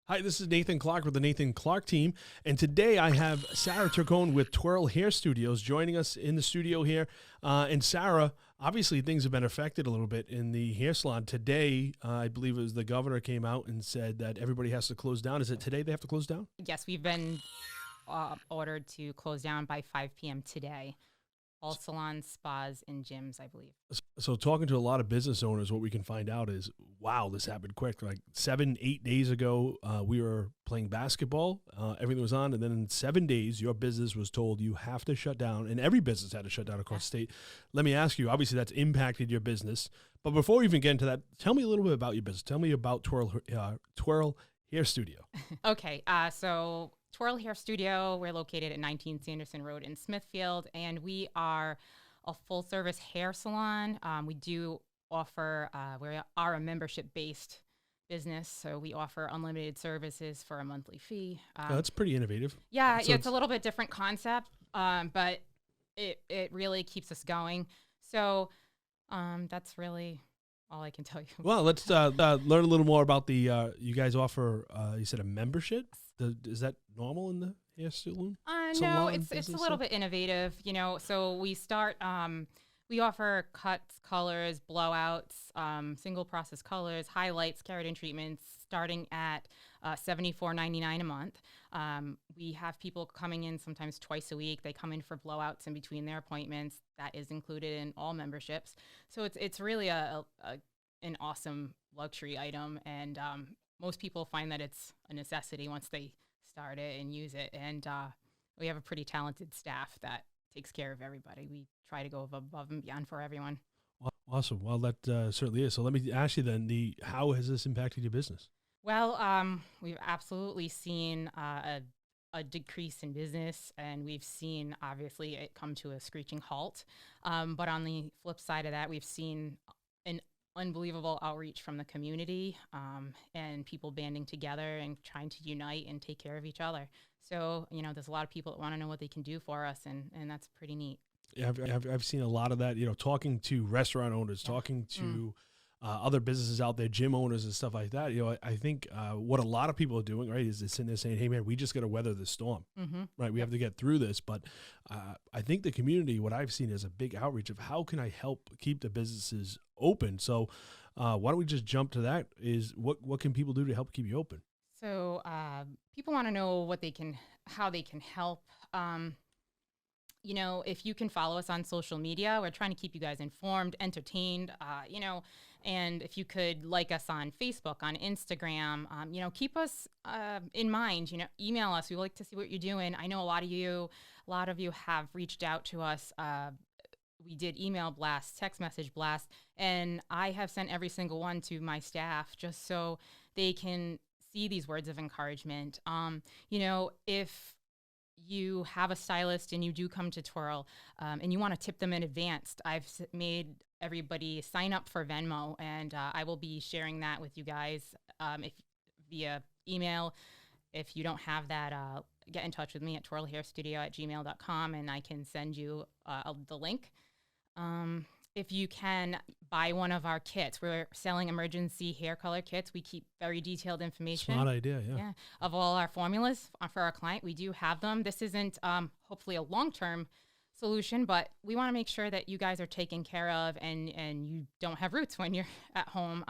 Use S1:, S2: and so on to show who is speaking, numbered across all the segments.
S1: Hi, this is Nathan Clark with the Nathan Clark team, and today I have Sarah Turcone with Twirl Hair Studios joining us in the studio here. And Sarah, obviously things have been affected a little bit in the hair salon. Today, I believe it was the governor came out and said that everybody has to close down. Is it today they have to close down?
S2: Yes, we've been ordered to close down by 5 p.m. today. All salons, spas, and gyms, I believe.
S1: So talking to a lot of business owners, what we can find out is, wow, this happened quick. Like 7-8 days ago, we were playing basketball. Everything was on. And then in 7 days, your business was told you have to shut down. And every business had to shut down across the state. Let me ask you, obviously that's impacted your business. But before we even get into that, tell me a little bit about your business. Tell me about Twirl Hair Studio.
S2: Okay, so Twirl Hair Studio, we're located at 19 Sanderson Road in Smithfield, and we are a full-service hair salon. We do offer, we are a membership-based business, so we offer unlimited services for a monthly fee.
S1: That's pretty innovative.
S2: Yeah,
S1: So
S2: it's a little bit different concept, but it really keeps us going. So that's really all I can tell you.
S1: Well, let's learn a little more about the, you guys offer, you said a membership? Is that normal in the hair salon?
S2: No, it's a little bit innovative, you know. So we start, we offer cuts, colors, blowouts, single process colors, highlights, keratin treatments, starting at $74.99 a month. We have people coming in sometimes twice a week. They come in for blowouts in between their appointments. That is included in all memberships. So it's really an awesome luxury item, and most people find that it's a necessity once they start it and use it. And we have a pretty talented staff that takes care of everybody. We try to go above and beyond for everyone.
S1: Awesome. Well, that certainly is. So let me ask you then, how has this impacted your business?
S2: Well, we've absolutely seen a decrease in business, and we've seen, obviously, it come to a screeching halt. But on the flip side of that, we've seen an unbelievable outreach from the community, and people banding together and trying to unite and take care of each other. So, you know, there's a lot of people that want to know what they can do for us, and that's pretty neat.
S1: Yeah, I've seen a lot of that, you know, talking to restaurant owners, talking to other businesses out there, gym owners and stuff like that. You know, I think what a lot of people are doing, right, is they're sitting there saying, hey, man, we just got to weather the storm, right? We have to get through this. But I think the community, what I've seen is a big outreach of how can I help keep the businesses open? So why don't we just jump to that? Is what can people do to help keep you open?
S2: So people want to know how they can help. You know, if you can follow us on social media, we're trying to keep you guys informed, entertained, you know, and if you could like us on Facebook, on Instagram, you know, keep us in mind, you know, email us. We like to see what you're doing. I know a lot of you have reached out to us. We did email blasts, text message blasts, and I have sent every single one to my staff just so they can see these words of encouragement. You know, if you have a stylist and you do come to Twirl and you want to tip them in advance, I've made everybody sign up for Venmo, and I will be sharing that with you guys if via email. If you don't have that, get in touch with me at twirlhairstudio@gmail.com, and I can send you the link. If you can buy one of our kits, we're selling emergency hair color kits. We keep very detailed information.
S1: Smart idea, yeah.
S2: Of all our formulas for our client. We do have them. This isn't hopefully a long-term solution, but we want to make sure that you guys are taken care of and you don't have roots when you're at home.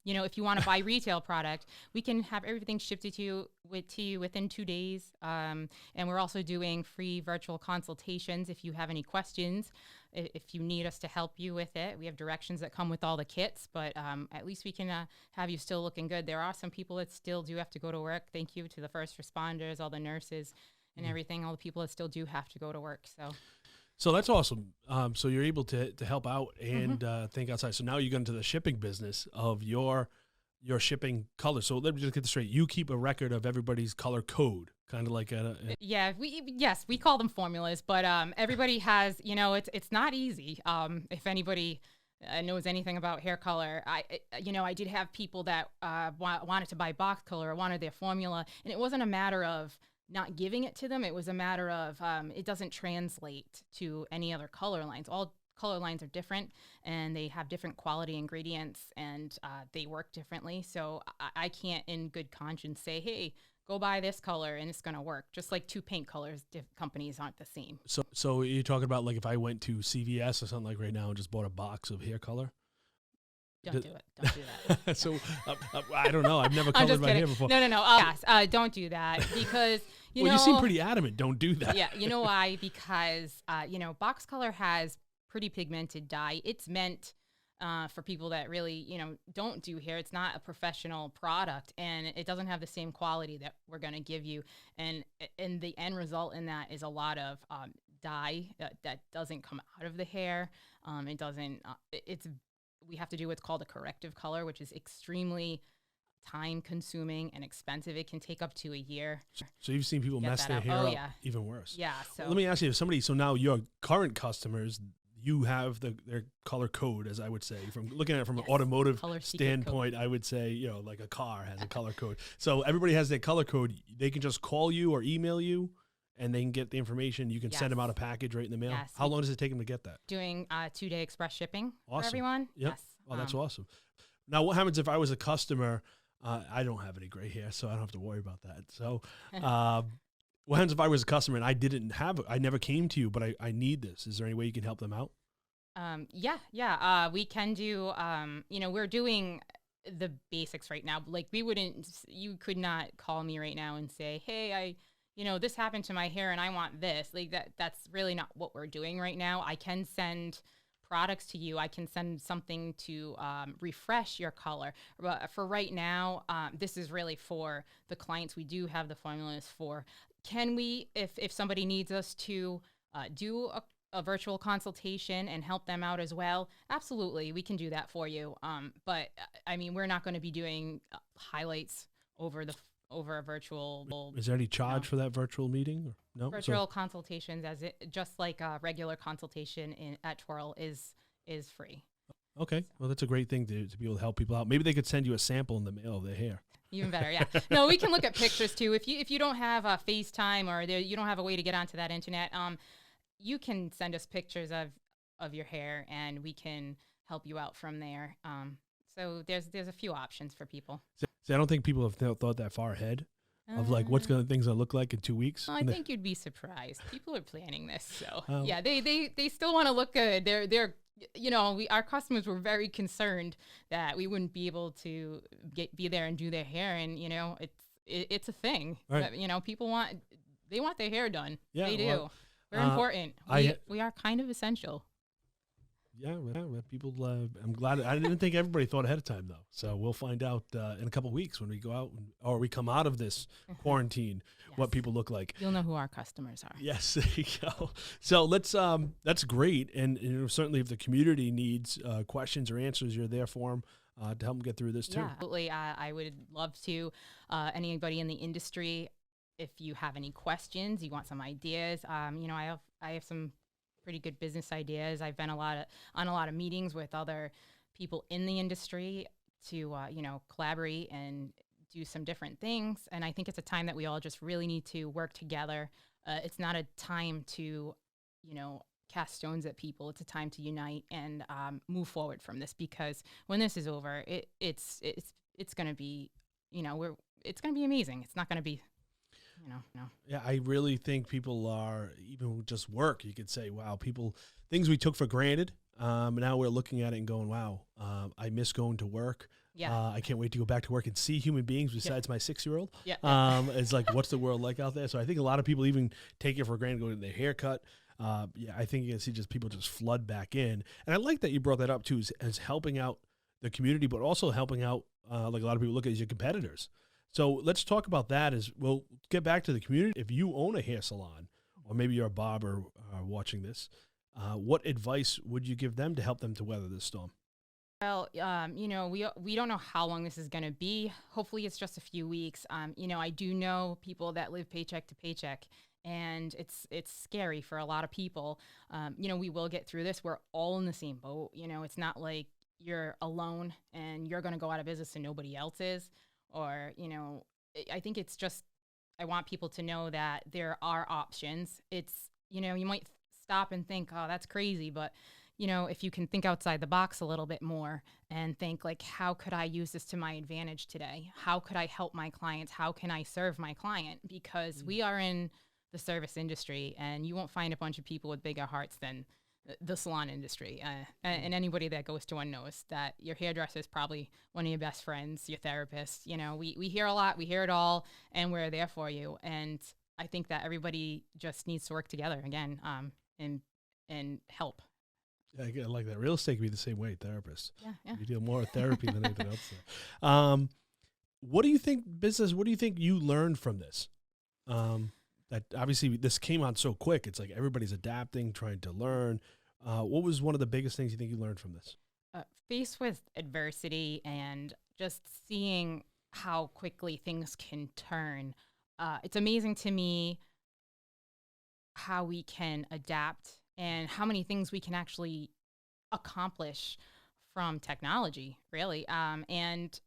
S2: You know, if you want to buy retail product, we can have everything shipped to you within 2 days. And we're also doing free virtual consultations if you have any questions. If you need us to help you with it, we have directions that come with all the kits, but at least we can have you still looking good. There are some people that still do have to go to work. Thank you to the first responders, all the nurses and everything, all the people that still do have to go to work.
S1: So that's awesome. So you're able to help out and think outside. So now you go into the shipping business of your shipping colors. So let me just get this straight. You keep a record of everybody's color code, kind of like
S2: yeah. We call them formulas, but everybody has. You know, it's not easy. If anybody knows anything about hair color, I did have people that wanted to buy box color or wanted their formula, and it wasn't a matter of not giving it to them. It was a matter of it doesn't translate to any other color lines. All color lines are different, and they have different quality ingredients, and they work differently. So I can't in good conscience say, hey, go buy this color and it's going to work. Just like two paint colors, companies aren't the same.
S1: So you're talking about like if I went to CVS or something like right now and just bought a box of hair color?
S2: Don't do it. Don't do that.
S1: So I don't know. I've never colored my hair before.
S2: No. Yes, don't do that because
S1: you seem pretty adamant. Don't do that.
S2: Yeah, you know why? Because box color has pretty pigmented dye. It's meant for people that really don't do hair. It's not a professional product, and it doesn't have the same quality that we're going to give you. And the end result in that is a lot of dye that doesn't come out of the hair. It doesn't. We have to do what's called a corrective color, which is extremely time consuming and expensive. It can take up to a year.
S1: So you've seen people mess their hair up even worse.
S2: Yeah. So
S1: let me ask you, so now your current customers, you have their color code, as I would say, from looking at it from an automotive standpoint, I would say, like a car has a color code. So everybody has their color code. They can just call you or email you, and they can get the information. You can send them out a package right in the mail.
S2: Yes.
S1: How long does it take them to get that?
S2: Doing 2-day express shipping
S1: for
S2: everyone.
S1: Yep.
S2: Yes.
S1: Oh, that's awesome. Now, what happens if I was a customer? I don't have any gray hair, so I don't have to worry about that. So what happens if I was a customer and I never came to you, but I need this? Is there any way you can help them out?
S2: Yeah. We can do, we're doing the basics right now. Like you could not call me right now and say, hey, this happened to my hair and I want this. Like that's really not what we're doing right now. I can send products to you. I can send something to refresh your color. But for right now, this is really for the clients we do have the formulas for. Can we, if somebody needs us to do a virtual consultation and help them out as well, absolutely, we can do that for you. But I mean, we're not going to be doing highlights over a virtual.
S1: Is there any charge for that virtual meeting? Or no?
S2: Virtual consultations, just like a regular consultation at Twirl is free.
S1: Okay, well that's a great thing to be able to help people out. Maybe they could send you a sample in the mail of their hair.
S2: Even better, yeah. No, we can look at pictures too. If you don't have a FaceTime or you don't have a way to get onto that internet, you can send us pictures of your hair and we can help you out from there. So there's a few options for people.
S1: See, I don't think people have thought that far ahead of like what's things gonna look like in 2 weeks.
S2: Well, I think you'd be surprised. People are planning this, so yeah, they still want to look good. They're our customers were very concerned that we wouldn't be able to be there and do their hair, and it's a thing.
S1: Right.
S2: People want their hair done.
S1: Yeah,
S2: they do.
S1: Well,
S2: we're important. We are kind of essential.
S1: Yeah, people. I'm glad. I didn't think everybody thought ahead of time though. So we'll find out in a couple of weeks when we go out or we come out of this quarantine, what people look like.
S2: You'll know who our customers are.
S1: Yes, there you go. So let's. That's great, and certainly if the community needs questions or answers, you're there for them to help them get through this too.
S2: Yeah, absolutely. I would love to. Anybody in the industry, if you have any questions, you want some ideas. I have some pretty good business ideas. I've been on a lot of meetings with other people in the industry to collaborate and do some different things. And I think it's a time that we all just really need to work together. It's not a time to cast stones at people. It's a time to unite and move forward from this, because when this is over, it's going to be it's going to be amazing. It's not going to be no.
S1: Yeah, I really think people are, even just work, you could say, wow, things we took for granted. Now we're looking at it and going, wow, I miss going to work.
S2: Yeah.
S1: I can't wait to go back to work and see human beings besides my 6-year-old.
S2: Yeah.
S1: It's like, what's the world like out there? So I think a lot of people even take it for granted, going to their haircut. I think you can see just people just flood back in. And I like that you brought that up too, as helping out the community, but also helping out, like a lot of people look at as your competitors. So let's talk about that as we'll get back to the community. If you own a hair salon, or maybe you're a barber watching this, what advice would you give them to help them to weather this storm?
S2: Well, we don't know how long this is going to be. Hopefully it's just a few weeks. I do know people that live paycheck to paycheck, and it's scary for a lot of people. We will get through this. We're all in the same boat. It's not like you're alone and you're going to go out of business and nobody else is. Or, I think it's just, I want people to know that there are options. It's, you might stop and think, oh, that's crazy. But, if you can think outside the box a little bit more and think like, how could I use this to my advantage today? How could I help my clients? How can I serve my client? Because we are in the service industry, and you won't find a bunch of people with bigger hearts than the salon industry. And anybody that goes to one knows that your hairdresser is probably one of your best friends, your therapist. We hear a lot, we hear it all, and we're there for you. And I think that everybody just needs to work together again, and help.
S1: Yeah, I like that. Real estate can be the same way, therapists.
S2: Yeah.
S1: You deal more with therapy than anything else. What do you think you learned from this? That obviously this came on so quick. It's like everybody's adapting, trying to learn. What was one of the biggest things you think you learned from this?
S2: Faced with adversity and just seeing how quickly things can turn. It's amazing to me how we can adapt and how many things we can actually accomplish from technology, really. And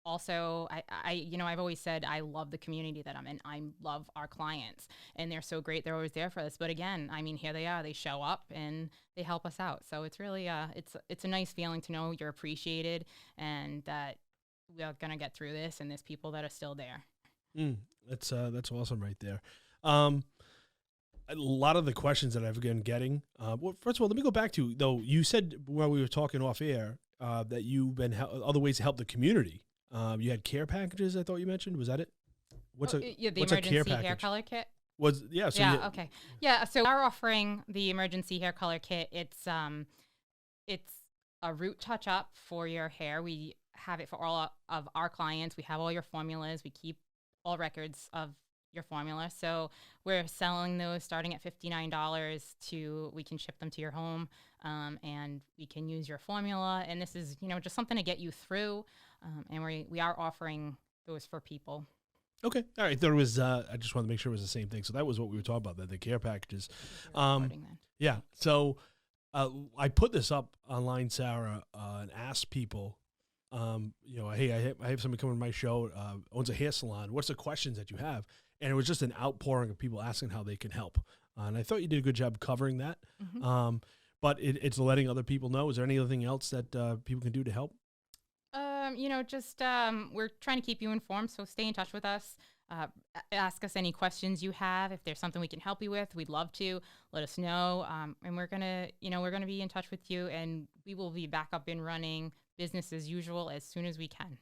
S2: also, I've always said I love the community that I'm in. I love our clients, and they're so great. They're always there for us. But again, here they are. They show up and they help us out. So it's really it's a nice feeling to know you're appreciated and that we're gonna get through this. And there's people that are still there.
S1: That's awesome right there. A lot of the questions that I've been getting. Well, first of all, let me go back to, though, you said while we were talking off air that you've been other ways to help the community. You had care packages, I thought you mentioned. Was that it?
S2: The emergency hair color kit.
S1: Okay.
S2: Yeah, so we're offering the emergency hair color kit. It's a root touch up for your hair. We have it for all of our clients. We have all your formulas. We keep all records of your formula. So we're selling those starting at $59 we can ship them to your home, and we can use your formula. And this is, just something to get you through. And we are offering those for people.
S1: Okay. All right. There was, I just wanted to make sure it was the same thing. So that was what we were talking about, the care packages. Yeah. So I put this up online, Sarah, and asked people, hey, I have somebody coming to my show, owns a hair salon. What's the questions that you have? And it was just an outpouring of people asking how they can help. And I thought you did a good job covering that. Mm-hmm. But it's letting other people know. Is there anything else that people can do to help?
S2: We're trying to keep you informed. So stay in touch with us. Ask us any questions you have. If there's something we can help you with, we'd love to. Let us know. And we're gonna be in touch with you, and we will be back up and running business as usual as soon as we can.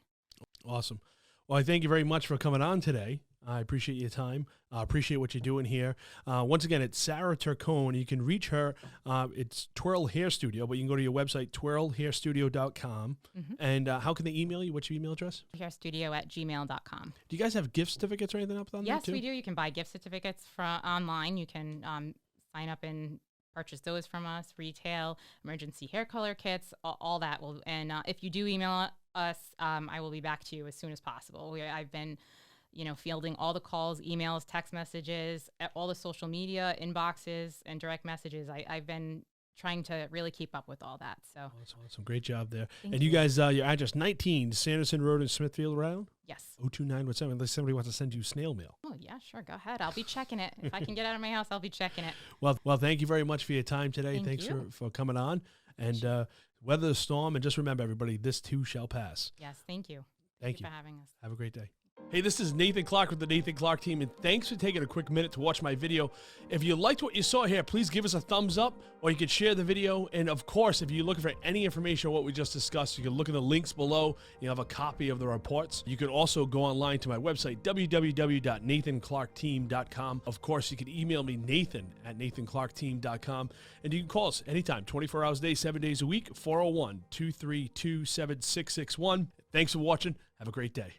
S2: Awesome.
S1: Well, I thank you very much for coming on today. I appreciate your time. I appreciate what you're doing here. Once again, it's Sarah Turcone. You can reach her. It's Twirl Hair Studio, but you can go to your website, twirlhairstudio.com. Mm-hmm. And how can they email you? What's your email address?
S2: hairstudio@gmail.com.
S1: Do you guys have gift certificates or anything up on there too?
S2: Yes, we do. You can buy gift certificates online. You can sign up and purchase those from us, retail, emergency hair color kits, all that. And if you do email us, I will be back to you as soon as possible. I've been fielding all the calls, emails, text messages, all the social media inboxes and direct messages. I've been trying to really keep up with all that. So
S1: that's awesome. Great job there. Thank you guys, your address, 19 Sanderson Road in Smithfield, Rhode Island?
S2: Yes.
S1: 02917, unless somebody wants to send you snail mail.
S2: Oh, yeah, sure. Go ahead. I'll be checking it. If I can get out of my house, I'll be checking it.
S1: Well, thank you very much for your time today. Thanks for coming on. And weather the storm. And just remember, everybody, this too shall pass.
S2: Yes, thank you.
S1: Thank you
S2: for having us.
S1: Have a great day. Hey, this is Nathan Clark with the Nathan Clark team, and thanks for taking a quick minute to watch my video. If you liked what you saw here, please give us a thumbs up, or you can share the video. And of course, if you're looking for any information on what we just discussed, you can look at the links below. You have a copy of the reports. You can also go online to my website, www.nathanclarkteam.com. Of course, you can email me, nathan@nathanclarkteam.com. And you can call us anytime, 24 hours a day, 7 days a week, 401-232-7661. Thanks for watching. Have a great day.